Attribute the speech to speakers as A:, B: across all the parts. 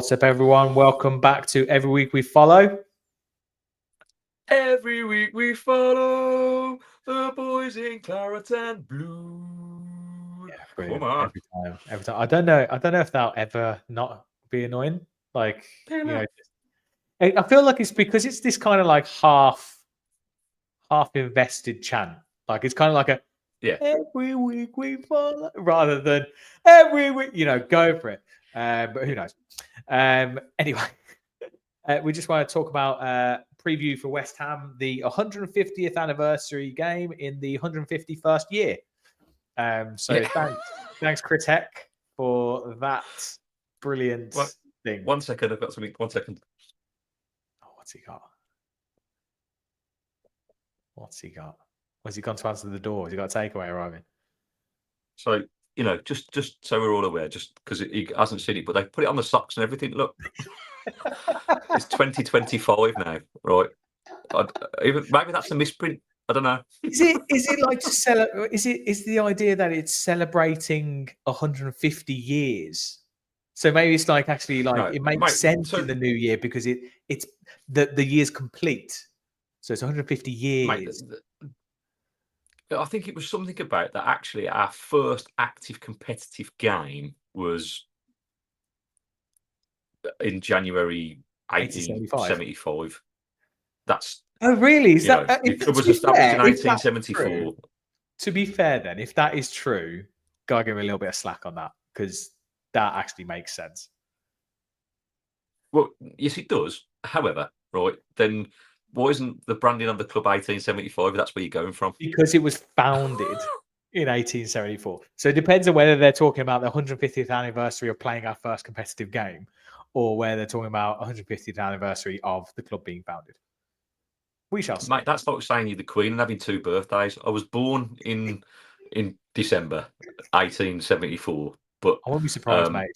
A: What's up, everyone? Welcome back to Every Week We Follow.
B: Every week we follow the boys in claret and blue.
A: Yeah, brilliant.
B: Come on.
A: Every time. I don't know if that'll ever not be annoying. Like, I feel like it's because it's this kind of like half invested chant. Like it's kind of like a every week we follow rather than every week, go for it. But who knows? Anyway, we just want to talk about preview for West Ham, the 150th anniversary game in the 151st year. Thanks, Chris Heck, for that brilliant thing.
B: 1 second, I've got something. 1 second.
A: Oh, what's he got? Has he gone to answer the door? Has he got a takeaway arriving?
B: So, just so we're all aware, just because he hasn't seen it, but they put it on the socks and everything. Look, it's 2025 now, right? Maybe that's a misprint. I don't know.
A: Is it like to celebrate? Is the idea that it's celebrating 150 years? So maybe it's like actually like it makes sense in the new year because it's the year's complete. So it's 150 years.
B: I think it was something about that. Actually, our first active competitive game was in January 1875. That's
A: really? Is that
B: it was established in 1874?
A: To be fair, then, if that is true, gotta give me a little bit of slack on that because that actually makes sense.
B: Well, yes, it does. However, right then, why isn't the branding of the club 1875? That's where you're going from.
A: Because it was founded in 1874. So it depends on whether they're talking about the 150th anniversary of playing our first competitive game, or where they're talking about 150th anniversary of the club being founded. We shall see.
B: Mate, that's like saying you're the Queen and having 2 birthdays. I was born in December 1874, but
A: I won't be surprised, mate.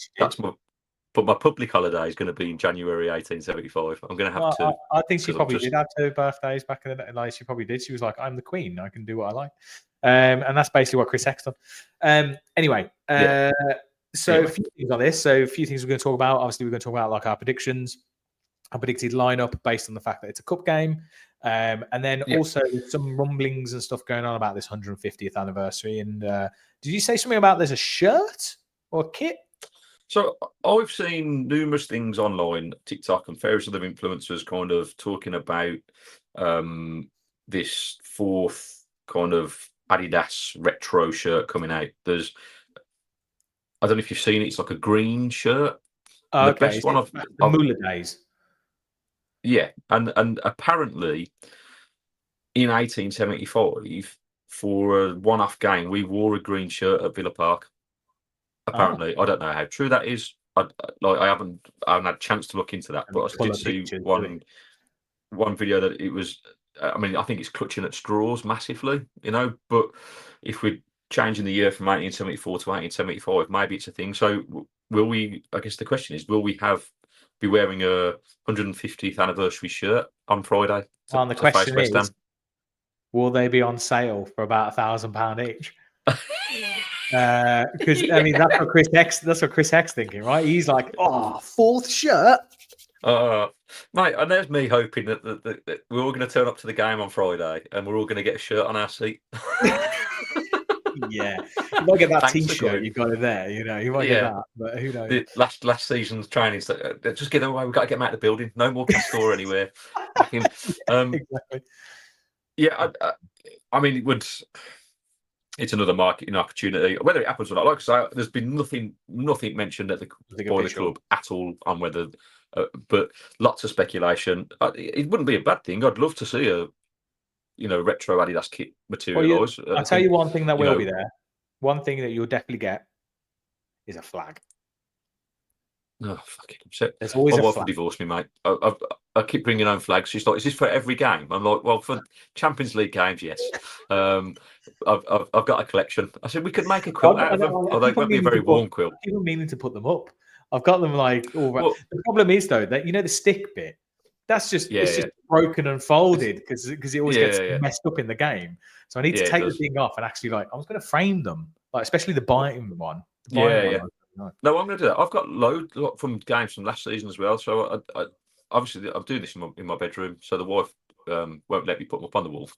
B: But my public holiday is going to be in January 1875. I'm going to have 2.
A: I think she probably did have 2 birthdays back in the day. Like she probably did. She was like, "I'm the Queen. I can do what I like," and that's basically what Chris Heck's done. Anyway, so a few things on this. So a few things we're going to talk about. Obviously, we're going to talk about like our predictions, our predicted lineup based on the fact that it's a cup game, and then also some rumblings and stuff going on about this 150th anniversary. And did you say something about there's a shirt or a kit?
B: So I've seen numerous things online, TikTok and various other influencers kind of talking about this 4th kind of Adidas retro shirt coming out. I don't know if you've seen it. It's like a green shirt.
A: The best one of the Muller days.
B: Yeah, and apparently in 1875 for a one-off game, we wore a green shirt at Villa Park. Apparently, I don't know how true that is. I haven't had a chance to look into that, but I did see one video that it was. I mean, I think it's clutching at straws massively, But if we're changing the year from 1874 to 1875, maybe it's a thing. So, will we? I guess the question is, will we be wearing a 150th anniversary shirt on Friday?
A: And the question is, will they be on sale for about £1,000 each? Because I mean that's what Chris Heck's thinking, right? He's like, "Oh, 4th shirt."
B: Mate, and there's me hoping that we're all going to turn up to the game on Friday and we're all going to get a shirt on our seat.
A: Yeah, you might get that T-shirt you've got in there. You might get that, but who knows?
B: The last season's training, just get away. We've got to get them out of the building. No more Castor anywhere.
A: Exactly.
B: Yeah, I mean, it would. It's another marketing opportunity. Whether it happens or not, like I say, there's been nothing mentioned at by the club at all on whether, but lots of speculation. It wouldn't be a bad thing. I'd love to see a, retro Adidas kit materialise.
A: Well, I'll tell you one thing that will be there. One thing that you'll definitely get is a flag.
B: Oh, fucking upset.
A: There's always
B: my wife will divorce me, mate. I keep bringing home flags. She's like, "Is this for every game?" I'm like, "Well, for Champions League games, yes." I've got a collection. I said we could make a quilt out of them. Although it won't be a very warm quilt.
A: I keep meaning to put them up. I've got them like all right. The problem is though that the stick bit, that's just just broken and folded because it always gets messed up in the game. So I need to take the thing off and actually I was going to frame them, like especially the bottom one.
B: No, I'm going to do that. I've got loads from games from last season as well. So I obviously I'll do this in my bedroom. So the wife won't let me put them up on the wall.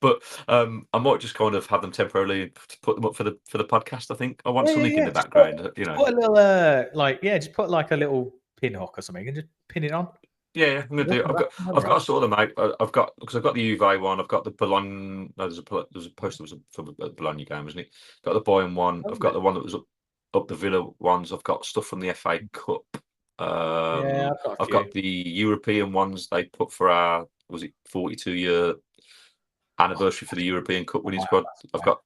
B: But I might just kind of have them temporarily to put them up for the podcast. I think I want something in the background.
A: Put a little just put like a little pin hook or something and just pin it on.
B: Yeah, I'm gonna do it. I've got sort of mate. I've got the Juve one. I've got the Bologna. No, there's a poster for the Bologna game, isn't it? Got the Bayern one. I've got the one that was up the Villa ones. I've got stuff from the FA Cup.
A: Yeah,
B: I've got the European ones they put for our 42-year anniversary for the European Cup winning squad. I've got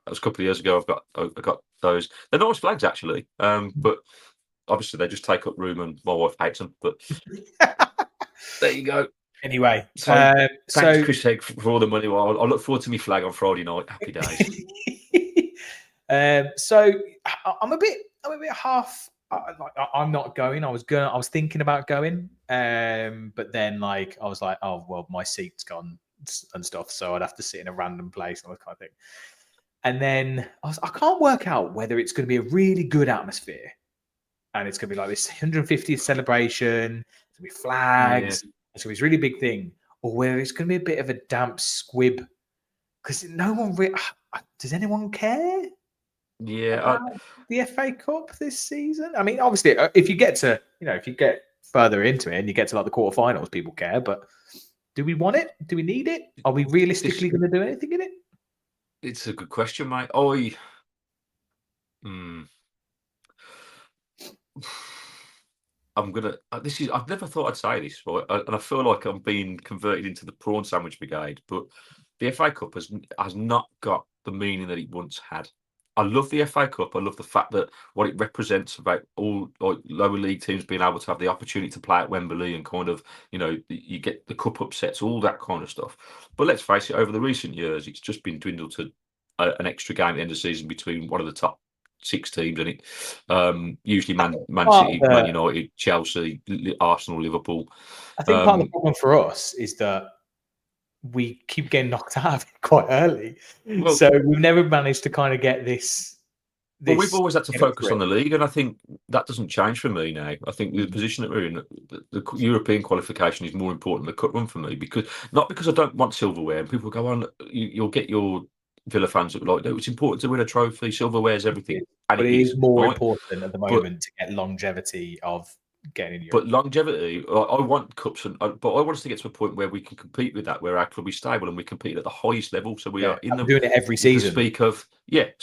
B: that was a couple of years ago. I've got those. They're nice flags actually, but obviously they just take up room, and my wife hates them. But there you go.
A: Anyway,
B: thanks, Chris Hegg, for all the money. Well, I look forward to my flag on Friday night. Happy days.
A: So I'm a bit half. I'm not going. I was thinking about going, but then like I was like, oh well, my seat's gone and stuff, so I'd have to sit in a random place and all that kind of thing. And then I can't work out whether it's going to be a really good atmosphere, and it's going to be like this 150th celebration. It's going to be flags. Yeah. It's going to be this really big thing, or whether it's going to be a bit of a damp squib because no one really. Does anyone care?
B: Yeah,
A: the FA Cup this season. I mean, obviously, if you get further into it and you get to like the quarterfinals, people care. But do we want it? Do we need it? Are we realistically going to do anything in it?
B: It's a good question, mate. I'm gonna. I've never thought I'd say this, right? And I feel like I'm being converted into the prawn sandwich brigade. But the FA Cup has not got the meaning that it once had. I love the FA Cup. I love the fact that what it represents about all lower league teams being able to have the opportunity to play at Wembley and kind of, you get the cup upsets, all that kind of stuff. But let's face it, over the recent years, it's just been dwindled to an extra game at the end of the season between one of the top 6 teams in it. Usually Man City, Man United, Chelsea, Arsenal, Liverpool.
A: I think part of the problem for us is that we keep getting knocked out of it quite early. Well, so we've never managed to kind of get this.
B: Well, we've always had to focus on the league, and I think that doesn't change for me now. I think the position that we're in, the European qualification is more important than the cup run for me, because I don't want silverware. And people go on, you'll get your Villa fans that are like, no, it's important to win a trophy. Silverware is everything.
A: But it is more important at the moment to get longevity of getting in Europe.
B: But longevity, I want cups, but I want us to get to a point where we can compete with that, where our club is stable and we compete at the highest level. So we are
A: doing it every season.
B: So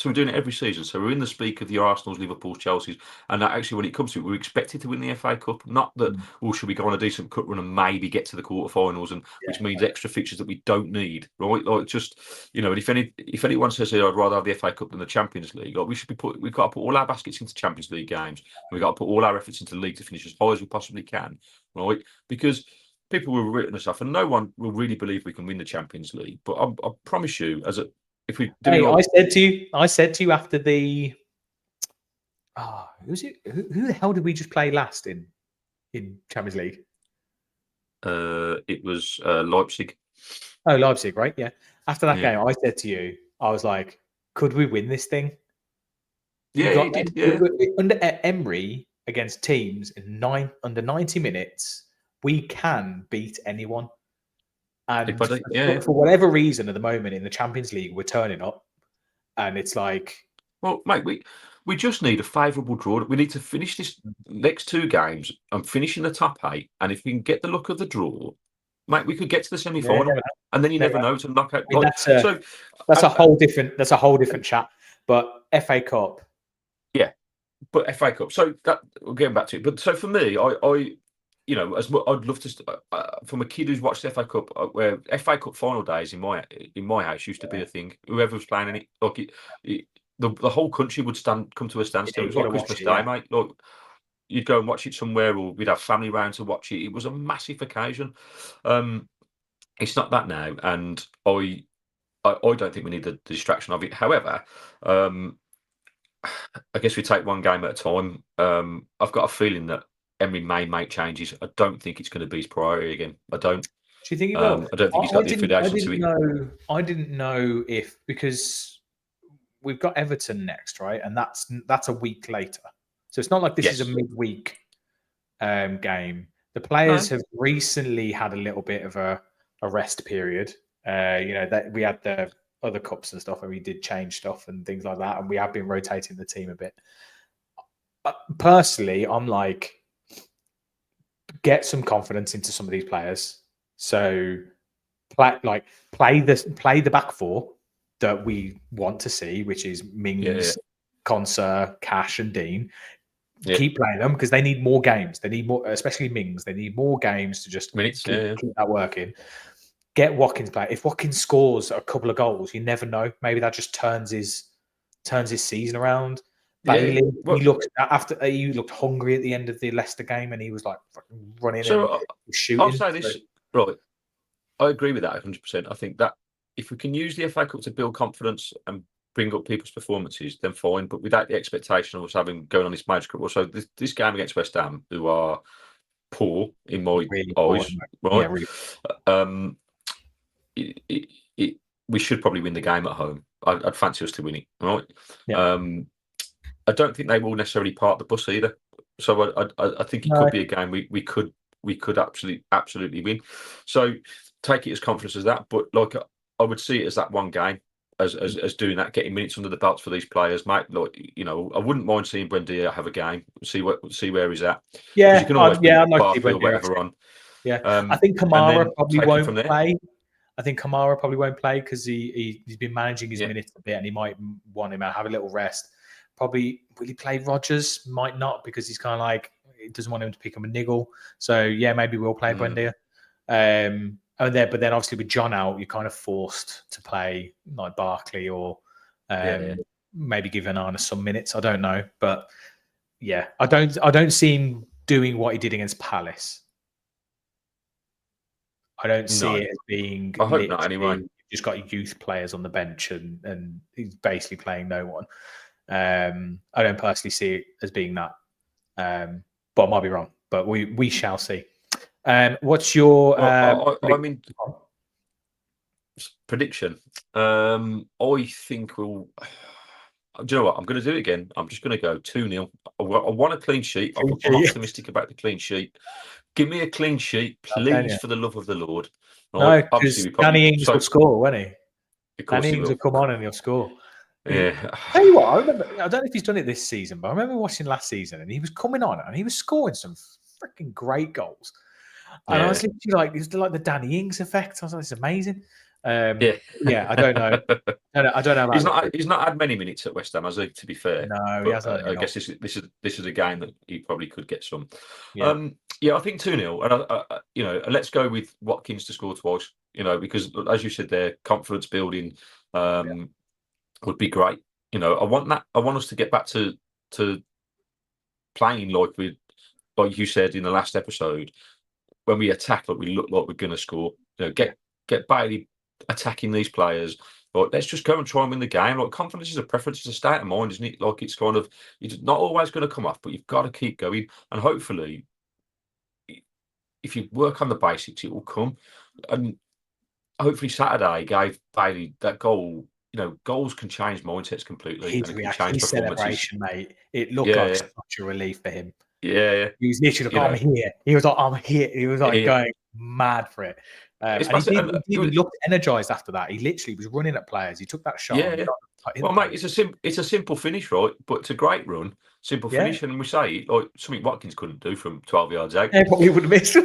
B: we're doing it every season. So we're in the speak of the Arsenals, Liverpools, Chelseas, and that actually, when it comes to it, we're expected to win the FA Cup. Not that, should we go on a decent cup run and maybe get to the quarterfinals, and which means extra fixtures that we don't need, right? Like just, and if anyone says, I'd rather have the FA Cup than the Champions League, like we've got to put all our baskets into Champions League games. We've got to put all our efforts into the league to finish as high as we possibly can, right? Because people will written us off, and no one will really believe we can win the Champions League. But I promise you, if we do,
A: I said to you after the, who's it? Who the hell did we just play last in Champions League?
B: It was Leipzig.
A: Oh, Leipzig, right? Yeah. After that game, I said to you, I was like, could we win this thing?
B: Yeah, you did. Yeah.
A: Under Emery, against teams in under 90 minutes, we can beat anyone. And for whatever reason, at the moment in the Champions League, we're turning up, and it's like,
B: well, mate, we just need a favourable draw. We need to finish this next 2 games and finish in the top 8. And if we can get the luck of the draw, mate, we could get to the semi-final, and then you never know to knock out.
A: That's a whole different chat. But FA Cup.
B: Yeah. But FA Cup. So that we're getting back to it. But so for me, as I'd love to, from a kid who's watched the FA Cup, where FA Cup final days in my house used to be a thing. Whoever was playing in it, like the whole country would come to a standstill. It was like Christmas Day, mate. Like you'd go and watch it somewhere, or we'd have family round to watch it. It was a massive occasion. It's not that now, and I don't think we need the distraction of it. However, I guess we take one game at a time. I've got a feeling that Emery may make changes. I don't think it's going to be his priority again. I don't.
A: Do you think he will?
B: I don't think he's got the affiliation to it.
A: I didn't know if, because we've got Everton next, right? And that's a week later. So it's not like this is a midweek game. The players have recently had a little bit of a rest period. That we had the other cups and stuff, and we did change stuff and things like that, and we have been rotating the team a bit. Personally, I'm like, get some confidence into some of these players. So play the back four that we want to see, which is Mings, Conser, Cash, and Dean. Keep playing them because they need more games. They need more, especially Mings. They need more games to just keep that working. Get Watkins back. If Watkins scores a couple of goals, you never know. Maybe that just turns his season around. Bailey, he looked hungry at the end of the Leicester game, and he was like running and shooting.
B: I'll say this, right? I agree with that 100%. I think that if we can use the FA Cup to build confidence and bring up people's performances, then fine. But without the expectation of us going on this major cup, also this game against West Ham, who are poor in my eyes, right? We should probably win the game at home. I'd fancy us to win it, right?
A: Yeah.
B: I don't think they will necessarily park the bus either. So I think it could be a game we could absolutely win. So take it as confidence as that. But like I would see it as that one game, as doing that, getting minutes under the belts for these players, mate. Like, I wouldn't mind seeing Buendia have a game, see where he's at.
A: Yeah,
B: you can always
A: I'd like to see
B: Barfield, whatever on.
A: Yeah, I think Kamara probably won't play. I think Kamara probably won't play because he's been managing his minutes a bit, and he might want him to have a little rest. Probably will he play Rodgers? Might not, because he's kind of like, he doesn't want him to pick him a niggle. So yeah, maybe we'll play Buendia. But then obviously with John out, you're kind of forced to play like Barkley or maybe give Onana some minutes. I don't know, but yeah, I don't see him doing what he did against Palace. I don't see it as being.
B: I hope not. Anyway,
A: you've just got youth players on the bench, and he's basically playing no one. I don't personally see it as being that, but I might be wrong. But we shall see. What's your
B: prediction? I think we'll. Do you know what? I'm going to do it again. I'm just going to go 2-0. I want a clean sheet. I'm optimistic about the clean sheet. Give me a clean sheet, please, for the love of the Lord.
A: Right? No, because Danny Ings will score, won't he?
B: Of course
A: Danny Ings will come on and he'll score.
B: Yeah.
A: Tell you what, I don't know if he's done it this season, but I remember watching last season and he was coming on and he was scoring some freaking great goals. And I was literally like, it's like the Danny Ings effect. I was like, it's amazing. Yeah, I don't know. I don't know about
B: he's not had many minutes at West Ham, has he? To be fair,
A: no, he hasn't.
B: I guess this is a game that he probably could get some. Yeah, I think 2-0, and let's go with Watkins to score twice. Because as you said there, confidence building would be great. I want that. I want us to get back to playing like you said in the last episode, when we attack, like we look like we're going to score. Get Bailey attacking these players. Like, let's just go and try and win the game. Like, confidence is a preference, it's a state of mind, isn't it? Like, it's not always going to come off, but you've got to keep going. And hopefully, if you work on the basics, it will come. And hopefully Saturday gave Bailey that goal. Goals can change mindsets completely.
A: His reaction, his celebration, mate. It looked like such a relief for him.
B: Yeah.
A: He was literally like, I'm here. He was like, I'm here. He was like going mad for it. And he looked energized after that. He literally was running at players. He took that shot.
B: Yeah. Well, mate, it's a simple finish, right? But it's a great run, simple finish. And we say like something Watkins couldn't do from 12 yards out.
A: Yeah, probably would have missed.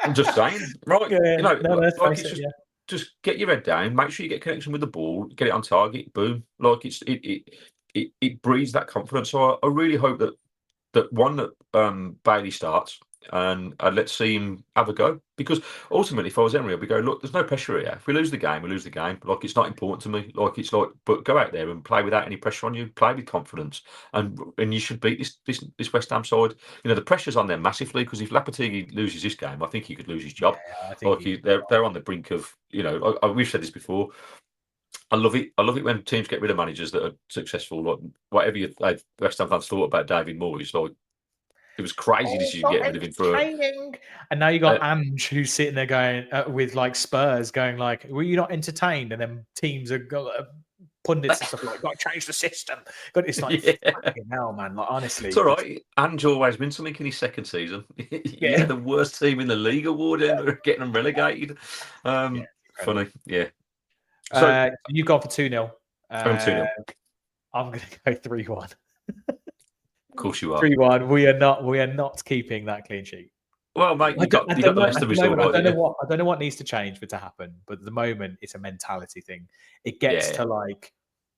B: I'm just saying, right?
A: Yeah,
B: just get your head down. Make sure you get connection with the ball. Get it on target. Boom! Like it breeds that confidence. So I really hope that Bailey starts and let's see him have a go. Because ultimately, if I was Emery, I'd be going, look, there's no pressure here. If we lose the game, we lose the game. Like, it's not important to me. Like, it's like, but go out there and play without any pressure on you. Play with confidence, and you should beat this West Ham side. The pressure's on them massively, because if Lopetegui loses this game, I think he could lose his job. They're on the brink of. We've said this before. I love it. I love it when teams get rid of managers that are successful. Like, whatever West Ham fans thought about David Moyes, like, it was crazy to get rid of him for
A: and now you got Ange, who's sitting there going with like Spurs going like, were you not entertained? And then teams are pundits and stuff like, got to change the system. But it's like, fucking hell, man. Like, honestly,
B: it's all right. Ange always wins something in his second season. He had the worst team in the league award, getting them relegated. Funny, yeah.
A: So you've gone for 2-0.
B: I'm 2-0.
A: I'm going to go 3-1.
B: Of course you are.
A: 3-1. We are not keeping that clean sheet.
B: Well, mate, you got the rest of the result right.
A: I don't know what needs to change for it to happen, but at the moment it's a mentality thing. It gets to like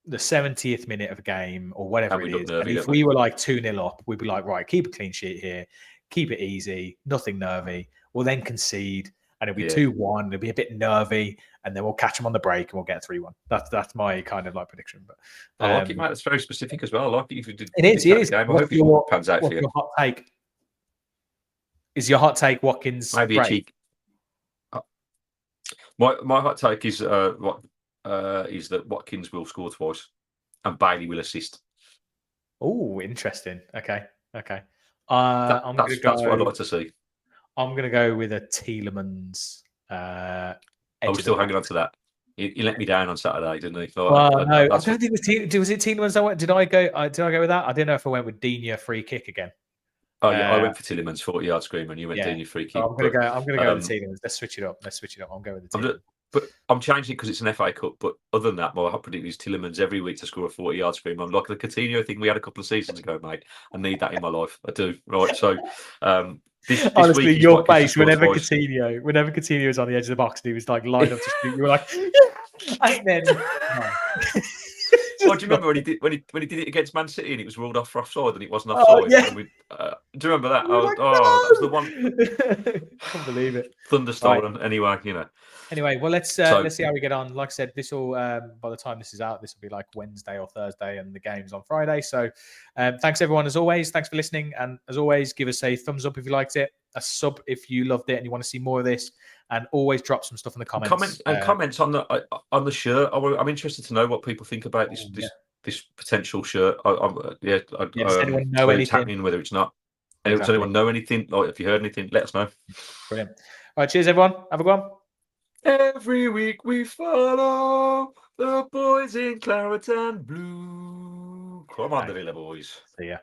A: the 70th minute of a game or whatever it is. And if we were like 2-0 up, we'd be like, right, keep a clean sheet here, keep it easy, nothing nervy. We'll then concede, and it'll be 2-1. It'll be a bit nervy, and then we'll catch them on the break and we'll get 3-1. That's my kind of like prediction. But
B: I like it, mate. It's very specific as well. I like it. If you did,
A: it is.
B: Game. I hope it pans out for you.
A: Your hot take? Is your hot take Watkins?
B: Maybe a cheek. My hot take is that Watkins will score twice and Bailey will assist.
A: Oh, interesting. Okay.
B: That's what I'd like to see.
A: I'm going to go with a Tielemans.
B: I was still hanging on to that. He let me down on Saturday, didn't he?
A: No, I don't think it was Tielemans. Did I go with that? I didn't know if I went with Digne free kick again.
B: Oh yeah, I went for Tielemans 40-yard screamer, and you went Digne free kick.
A: I'm gonna go with Tielemans. Let's switch it up. I'm going with the Tielemans.
B: But I'm changing it because it's an FA Cup. But other than that, my hot prediction is Tielemans every week to score a 40-yard screamer. I'm like the Coutinho thing we had a couple of seasons ago, mate. I need that in my life. I do. Right. So this
A: honestly,
B: week
A: your face whenever Coutinho was on the edge of the box and he was like lined up to shoot, you were like, and then.
B: Oh, do you remember when he did it against Man City and it was ruled off for offside and it wasn't offside?
A: Oh, yeah.
B: Do you remember that? That was the one.
A: Can't believe it.
B: Thunderstorm. Anyway, you know.
A: Anyway, well, let's see how we get on. Like I said, this will by the time this is out, this will be like Wednesday or Thursday, and the game's on Friday. So, thanks everyone as always. Thanks for listening, and as always, give us a thumbs up if you liked it, a sub if you loved it and you want to see more of this, and always drop some stuff in the comments.
B: Comments on the shirt. I'm interested to know what people think about this potential shirt.
A: Does anyone know anything?
B: Whether it's not. Does anyone know anything? Like, if you heard anything, let us know.
A: Brilliant. All right, cheers everyone. Have a good one.
B: Every week we follow the boys in claret and blue. Come on, the Villa boys.
A: See ya.